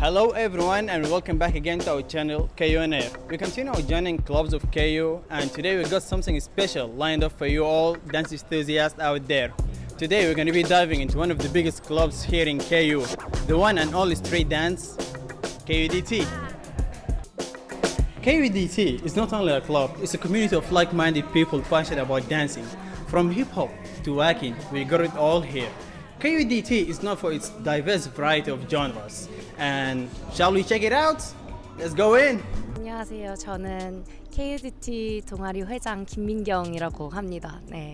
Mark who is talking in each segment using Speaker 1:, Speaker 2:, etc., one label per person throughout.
Speaker 1: Hello everyone and welcome back again to our channel KUNA. We continue our joining clubs of KU and today we got something special lined up for you all dance enthusiasts out there. Today we're going to be diving into one of the biggest clubs here in KU, the one and only street dance, KUDT. KUDT is not only a club, it's a community of like-minded people passionate about dancing. From hip-hop to waacking, we got it all here. KUDT is known for its diverse variety of genres. And shall we check it out? Let's go in!
Speaker 2: 안녕하세요. 저는 KUDT 동아리 회장 김민경이라고 합니다. 네.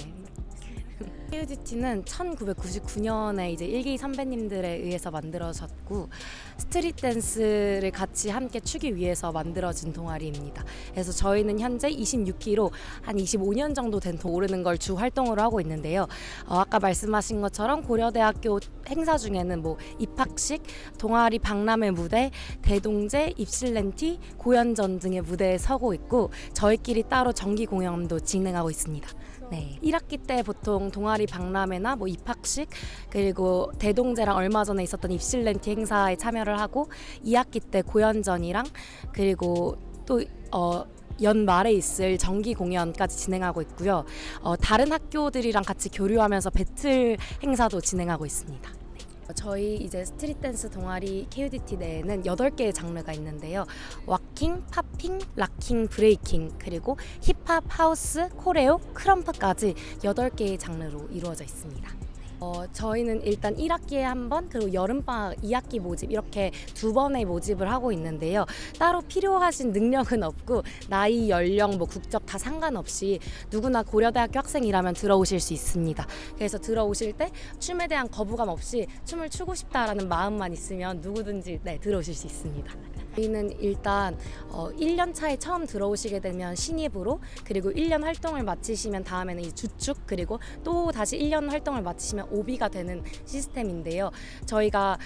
Speaker 2: KUDT는 1999년에 이제 1기 선배님들에 의해서 만들어졌고 스트릿 댄스를 같이 함께 추기 위해서 만들어진 동아리입니다. 그래서 저희는 현재 26기로 한 25년 정도 된 오르는 걸 주 활동으로 하고 있는데요. 아까 말씀하신 것처럼 고려대학교 행사 중에는 뭐 입학식, 동아리 박람회 무대, 대동제, 입실렌티, 고연전 등의 무대에 서고 있고 저희끼리 따로 정기 공연도 진행하고 있습니다. 네, 1학기 때 보통 동아리 박람회나 뭐 입학식 그리고 대동제랑 얼마 전에 있었던 입실렌티 행사에 참여를 하고 2학기 때 고연전이랑 그리고 또 연말에 있을 정기 공연까지 진행하고 있고요. 다른 학교들이랑 같이 교류하면서 배틀 행사도 진행하고 있습니다. 저희 이제 스트릿 댄스 동아리 KUDT 내에는 8개의 장르가 있는데요. 와킹, 팝핑, 락킹, 브레이킹, 그리고 힙합, 하우스, 코레오, 크럼프까지 8개의 장르로 이루어져 있습니다. 저희는 일단 1학기에 한 번, 그리고 여름방학 2학기 모집 이렇게 2번의 모집을 하고 있는데요. 따로 필요하신 능력은 없고 나이, 연령, 뭐 국적 다 상관없이 누구나 고려대학교 학생이라면 들어오실 수 있습니다. 그래서 들어오실 때 춤에 대한 거부감 없이 춤을 추고 싶다라는 마음만 있으면 누구든지 들어오실 수 있습니다. 저희는 일단 1년 차에 처음 들어오시게 되면 신입으로 그리고 1년 활동을 마치시면 다음에는 이 주축 그리고 또 다시 1년 활동을 마치시면 오비가 되는 시스템인데요. 저희가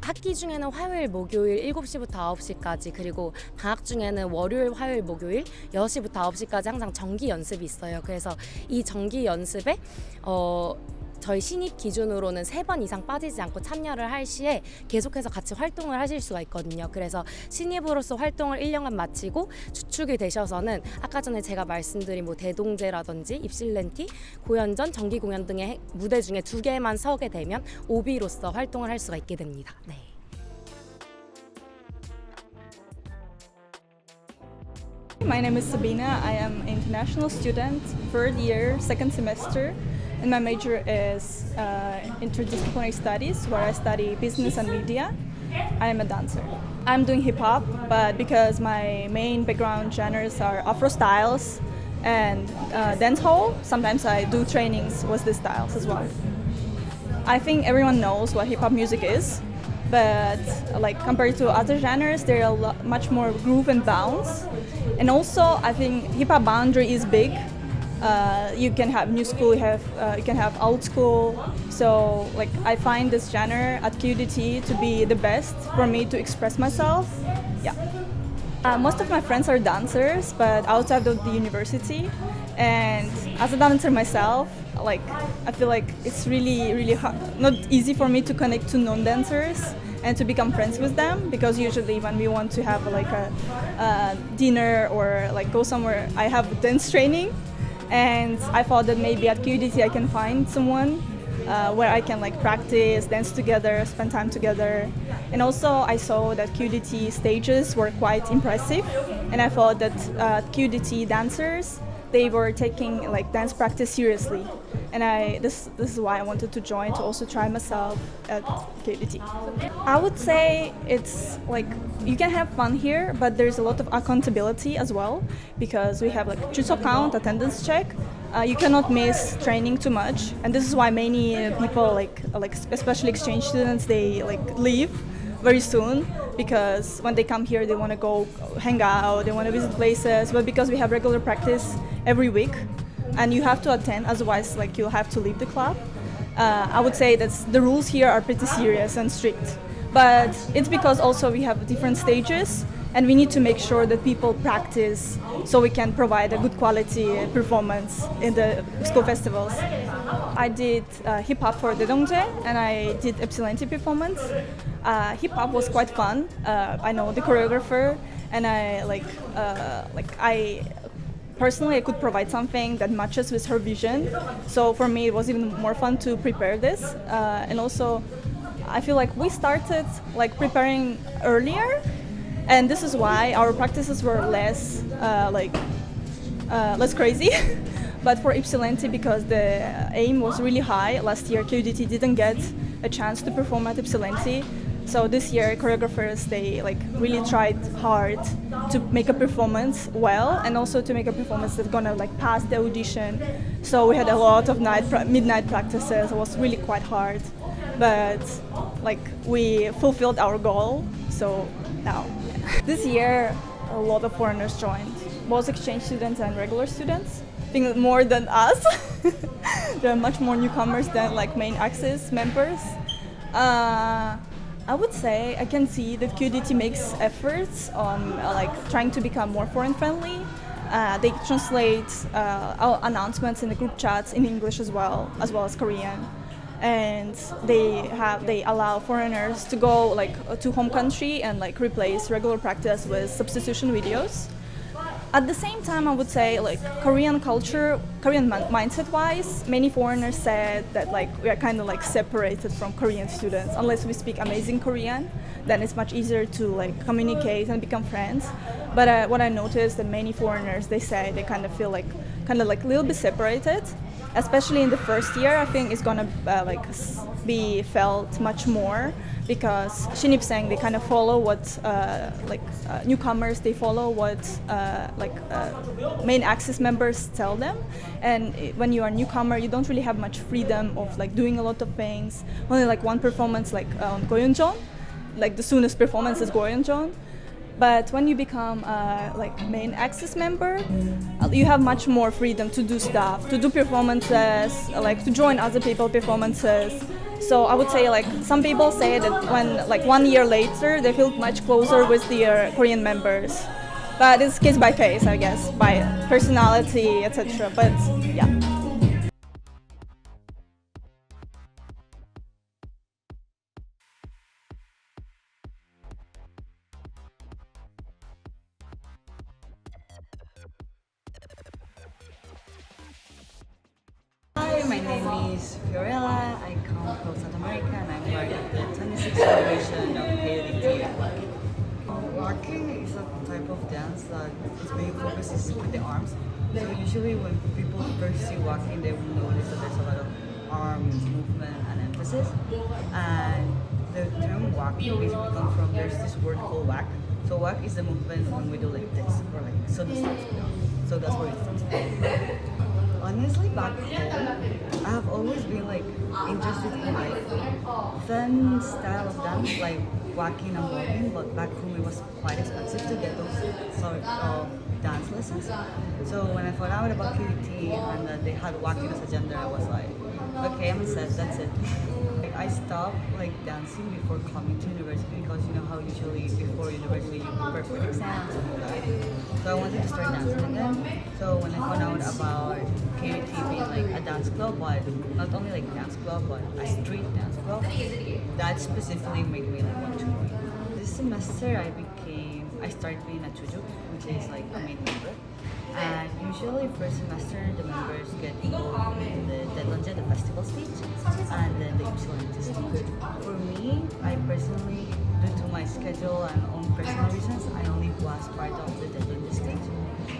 Speaker 2: 학기 중에는 화요일, 목요일 7시부터 9시까지 그리고 방학 중에는 월요일, 화요일, 목요일 6시부터 9시까지 항상 정기 연습이 있어요. 그래서 이 정기 연습에 저희 신입 기준으로는 3번 이상 빠지지 않고 참여를 할 시에 계속해서 같이 활동을 하실 수가 있거든요. 그래서 신입으로서 활동을 1년간 마치고 주축이 되셔서는 아까 전에 제가 말씀드린 뭐 대동제라든지 입실렌티, 고연전, 정기 공연 등의 무대 중에 2개만 서게 되면 오비로서 활동을 할 수가 있게 됩니다. 네.
Speaker 3: My name is Sabina. I am an international student, third year, second semester. And my major is interdisciplinary studies, where I study business and media. I am a dancer. I'm doing hip hop, but because my main background genres are Afro styles and dancehall, sometimes I do trainings with these styles as well. I think everyone knows what hip hop music is, but like compared to other genres, there are much more groove and bounce. And also, I think hip hop boundary is big. You can have new school, you can have old school. So like I find this genre at KUDT to be the best for me to express myself. Yeah. Most of my friends are dancers, but outside of the university. And as a dancer myself, like I feel like it's really hard, not easy for me to connect to non-dancers and to become friends with them, because usually when we want to have like a dinner or like go somewhere, I have dance training. And I thought that maybe at KUDT I can find someone where I can like practice, dance together, spend time together. And also I saw that KUDT stages were quite impressive, and I thought that KUDT dancers, they were taking like dance practice seriously. And this is why I wanted to join, to also try myself at KUDT. I would say it's like you can have fun here, but there's a lot of accountability as well, because we have like chuseok count, attendance check. You cannot miss training too much, and this is why many people like especially exchange students, they like leave very soon, because when they come here they want to go hang out, they want to visit places, but because we have regular practice every week and you have to attend, otherwise like you'll have to leave the club. I would say that the rules here are pretty serious and strict, but it's because also we have different stages and we need to make sure that people practice so we can provide a good quality performance in the school festivals. I did hip hop for Dedongje and I did Epsilenti performance. hip hop was quite fun. I know the choreographer, and I personally I could provide something that matches with her vision. So for me, it was even more fun to prepare this, and also I feel like we started like preparing earlier, and this is why our practices were less crazy. But for Ypsilanti, because the aim was really high, last year KUDT didn't get a chance to perform at Ypsilanti. So this year choreographers, they like really tried hard to make a performance well, and also to make a performance that's gonna like pass the audition. So we had a lot of midnight practices. It was really quite hard, but like we fulfilled our goal. So now this year a lot of foreigners joined, both exchange students and regular students. I think more than us. There are much more newcomers than like main Axis members. I would say I can see that KUDT makes efforts on like trying to become more foreign friendly. They translate our announcements in the group chats in English as well as Korean, and they allow foreigners to go like to home country and like replace regular practice with substitution videos. At the same time, I would say like Korean culture, mindset-wise, many foreigners said that like we are kind of like separated from Korean students. Unless we speak amazing Korean, then it's much easier to like communicate and become friends. But what I noticed that many foreigners, they say they kind of feel like a little bit separated, especially in the first year. I think it's gonna be felt much more, because Shinip-sang, they kind of follow what newcomers, they follow what main Axis members tell them, and when you are a newcomer, you don't really have much freedom of like doing a lot of things. Only like one performance, like on Yun Jong, like the soonest performance is Yun Jong. But when you become main Axis member, you have much more freedom to do stuff, to do performances, like to join other people's performances. So I would say like some people say that when like 1 year later they feel much closer with their Korean members. But it's case by case, I guess, by personality, etc. But yeah.
Speaker 4: Hi, my name is Fiorella. I come from South America and I'm part of the 26th generation of KUDT. Waacking is a type of dance that its main focus is with the arms. So usually when people first see waacking, they will notice that there's a lot of arms movement and emphasis. And the term waacking basically comes from, there's this word called whack. So whack is the movement when we do like this, or like so this. So that's where it comes from. Honestly, back home, I have always been like interested in like fun style of dance, like waacking and voguing. But back home, it was quite expensive to get those sort of dance lessons. So when I found out about KUDT and that they had waacking as a gender, I was like, okay, I'm set. That's it. I stopped like dancing before coming to university, because you know how usually before university you prepare for exams and all that. So I wanted to start dancing again. So when I found out about KUDT being like a dance club, but not only like dance club, but a street dance club, that specifically made me like want to join. This semester I started being a chujuk, which is like a main member. And usually first semester the members get involved in the Deadlanje, the festival stage, and then the Ypsilanti stage. For me, I personally, due to my schedule and own personal reasons, I only was part of the Deadlanje stage.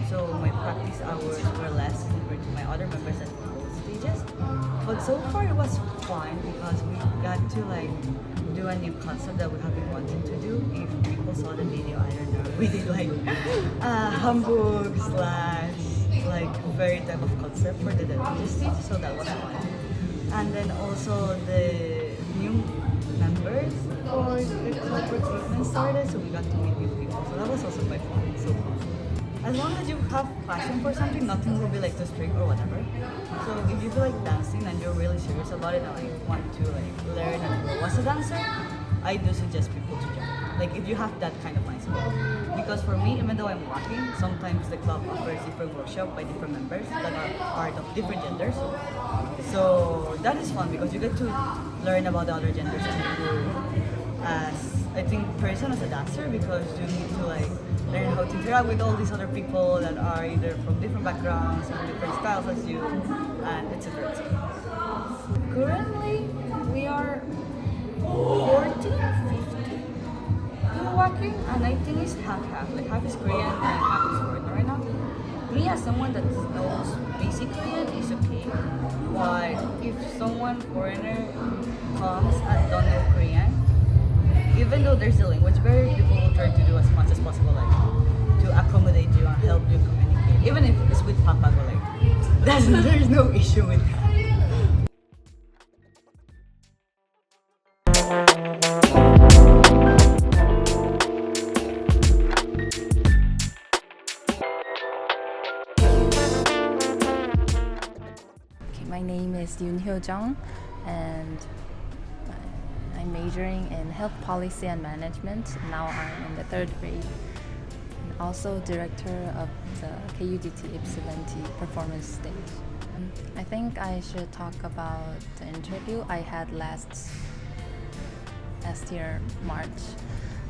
Speaker 4: So my practice hours were less compared to my other members at both stages. But so far it was fun, because we got to like do a new concept that we have been wanting to do. If people saw the video, I don't know, we did like Hamburg slash like very type of concept for the Deadlanje stage, so that was fun. And then also the new members for the club recruitment started, so we got to meet new people, so that was also quite fun. So as long as you have passion for something, nothing will be like too strict or whatever. So if you feel like dancing and you're really serious about it and like want to like learn and grow as a dancer, I do suggest people to join. Like if you have that kind of mindset. Because for me, even though I'm working, sometimes the club offers different workshops by different members that are part of different genders. So that is fun, because you get to learn about the other genders and grow as I think, person as a dancer because you need to like learn how to interact with all these other people that are either from different backgrounds and different styles as you, and etc. Currently, we are 14, 15 in walking, and I think it's half-half. Like half is Korean and half is foreigner right now. Me as someone that knows basic Korean is okay, but if someone foreigner comes and don't know Korean, even though there's a language barrier, people will try to do as much as possible, like to accommodate you and help you communicate. Even if it's with Papa, like there's no issue with that.
Speaker 5: My name is Yun Jong, and I'm majoring in health policy and management. Now I'm in the 3rd grade. And also director of the KUDT Ypsilanti performance stage. I think I should talk about the interview I had last year, March.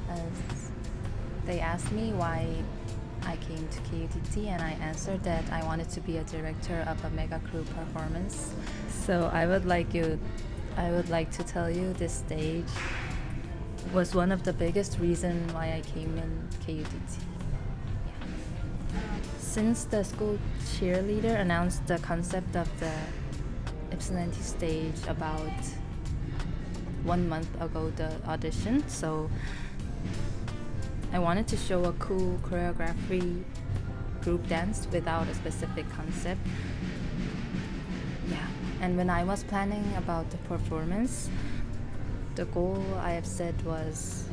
Speaker 5: As they asked me why I came to KUDT, and I answered that I wanted to be a director of a mega crew performance. So I would like to tell you this stage was one of the biggest reasons why I came in KUDT. Since the school cheerleader announced the concept of the Ypsilanti stage about 1 month ago, the audition, so I wanted to show a cool choreography group dance without a specific concept. Yeah, and when I was planning about the performance, the goal I have set was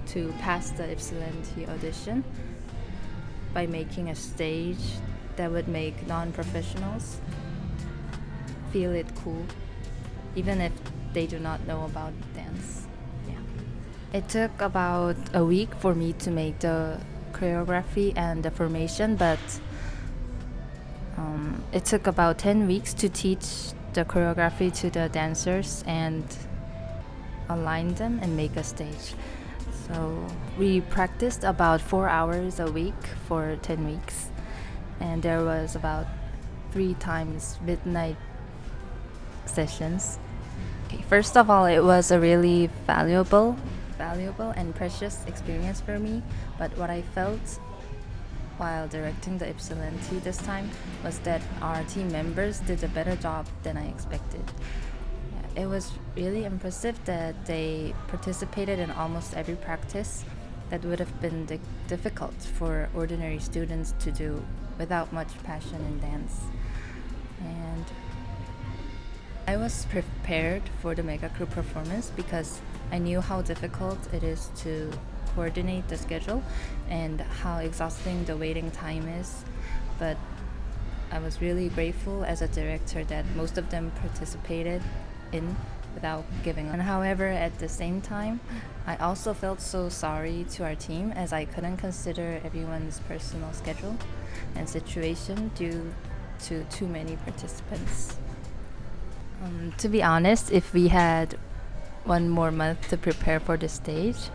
Speaker 5: to pass the Ypsilanti audition by making a stage that would make non-professionals feel it cool, even if they do not know about dance. It took about a week for me to make the choreography and the formation, but it took about 10 weeks to teach the choreography to the dancers and align them and make a stage. So we practiced about 4 hours a week for 10 weeks, and there was about 3 times midnight sessions. Okay, first of all, it was a really valuable and precious experience for me, but what I felt while directing the Ypsilanti this time was that our team members did a better job than I expected. It was really impressive that they participated in almost every practice that would have been difficult for ordinary students to do without much passion in dance. And I was prepared for the mega crew performance because I knew how difficult it is to coordinate the schedule and how exhausting the waiting time is. But I was really grateful as a director that most of them participated in without giving up. And however, at the same time, I also felt so sorry to our team as I couldn't consider everyone's personal schedule and situation due to too many participants. To be honest, if we had 1 more month to prepare for the stage,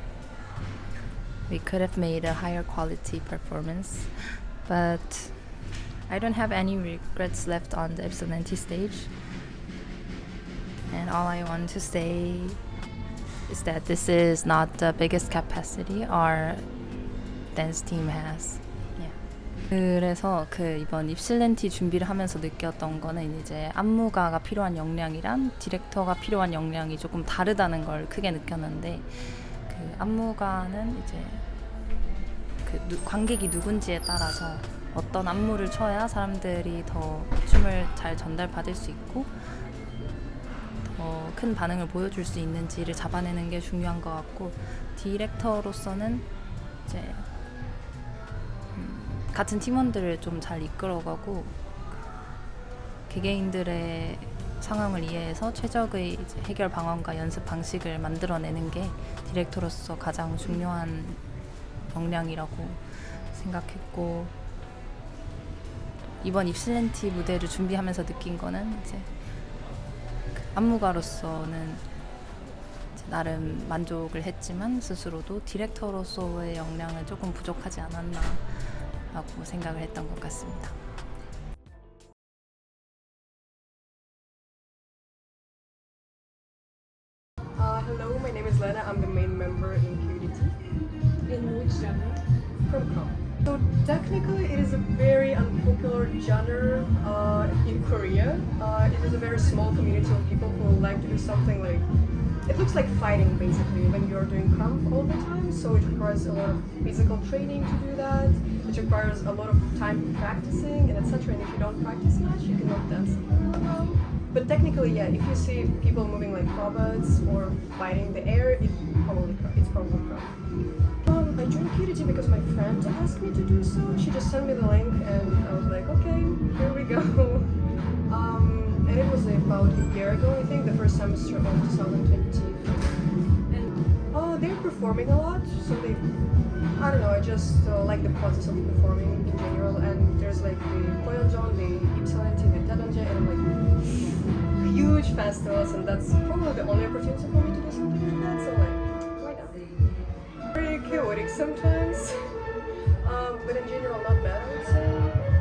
Speaker 5: we could have made a higher quality performance. But I don't have any regrets left on the Ypsilanti stage. And all I want to say is that this is not the biggest capacity our dance team has. 그래서 이번 입실렌티 준비를 하면서 느꼈던 거는 이제 안무가가 필요한 역량이랑 디렉터가 필요한 역량이 조금 다르다는 걸 크게 느꼈는데, 안무가는 이제 관객이 누군지에 따라서 어떤 안무를 춰야 사람들이 더 춤을 잘 전달받을 수 있고 더 큰 반응을 보여줄 수 있는지를 잡아내는 게 중요한 것 같고, 디렉터로서는 이제 같은 팀원들을 좀 잘 이끌어가고 개개인들의 상황을 이해해서 최적의 이제 해결 방안과 연습 방식을 만들어내는 게 디렉터로서 가장 중요한 역량이라고 생각했고, 이번 입실렌티 무대를 준비하면서 느낀 거는 이제 안무가로서는 나름 만족을 했지만 스스로도 디렉터로서의 역량은 조금 부족하지 않았나 라고 생각을 했던 것 같습니다.
Speaker 6: Hello, my name is Lena. I'm the main member in KUDT.
Speaker 7: In which genre?
Speaker 6: From krump. So technically, it is a very unpopular genre in Korea. It is a very small community of people who like to do something like, it looks like fighting basically when you're doing krump all the time. So it requires a lot of physical training to do that. It requires a lot of time practicing and etc. And if you don't practice much, you cannot dance very well. But technically, yeah, if you see people moving like robots or fighting the air, it's probably krump. I joined KUDT because my friend asked me to do so. She just sent me the link and I was like, okay, here we go. And it was about a year ago, I think, the first semester of 2020. They're performing a lot, so I don't know, I just like the process of performing in general. And there's like the Yun Jong, the Ypsilanti, the Daejeon, and like huge festivals, and that's probably the only opportunity for me to do something like that. So like, why not? Very chaotic sometimes, but in general not bad, I would say.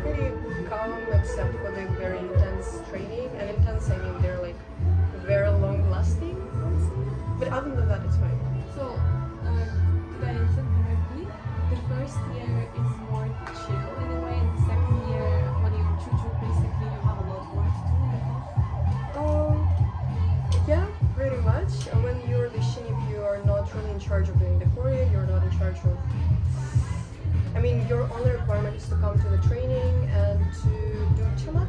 Speaker 6: Pretty calm except for the very intense training, and intense I mean they're like very long lasting, I would say. But other than that, it's fine.
Speaker 7: So, did I understand correctly? The first year is more chill in a way, and the second year, when you chuchu, basically you have a lot of work to do.
Speaker 6: Yeah, pretty much. When you're the shinip, you are not really in charge of doing the choreo, you're not in charge of... I mean, your only requirement is to come to the training and to do chama,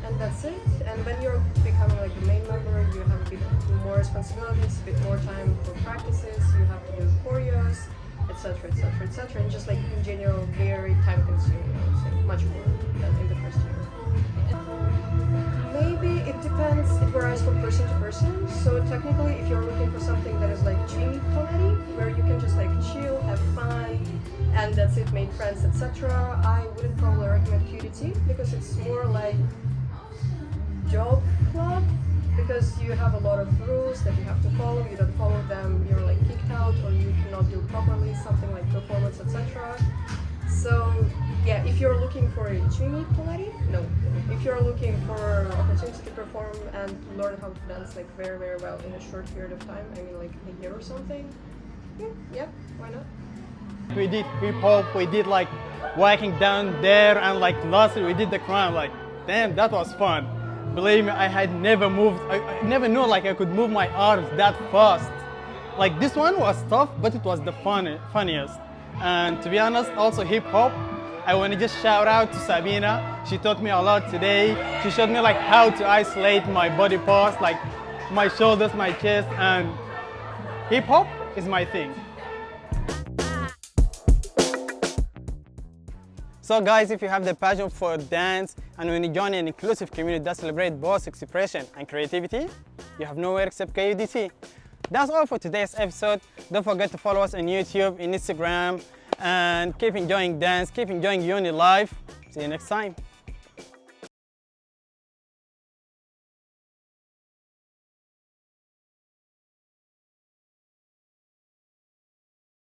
Speaker 6: and that's it. And when you're becoming like the main member, you have a bit more responsibilities, a bit more time for practices, you have to do choreos, etc, etc, etc. And just like in general, very time consuming, I would say, much more than in the first year. Maybe it depends, it varies from person to person. So technically, if you're looking for something that is like dreamy comedy, where you can just like chill, have fun, and that's it, make friends, etc., I wouldn't probably recommend KUDT because it's more like job club, because you have a lot of rules that you have to follow. You don't follow them, you're like kicked out, or you cannot do properly something like performance, etc. So yeah, if you're looking for a dreamy comedy, no. If you're looking for opportunity to perform and learn how to dance like very, very well in a short period of time, I mean like a year or something, yeah, why not?
Speaker 1: We did hip hop, we did like waacking down there, and like lastly we did the krump. Like, damn, that was fun. Believe me, I had never moved, I never knew like I could move my arms that fast. Like this one was tough, but it was the funniest. And to be honest, also hip hop, I want to just shout out to Sabina. She taught me a lot today. She showed me like how to isolate my body parts, like my shoulders, my chest, and hip hop is my thing. So guys, if you have the passion for dance and when you join an inclusive community that celebrates both expression and creativity, you have nowhere except KUDT. That's all for today's episode. Don't forget to follow us on YouTube, on Instagram, and keep enjoying dance, keep enjoying uni life. See you next time.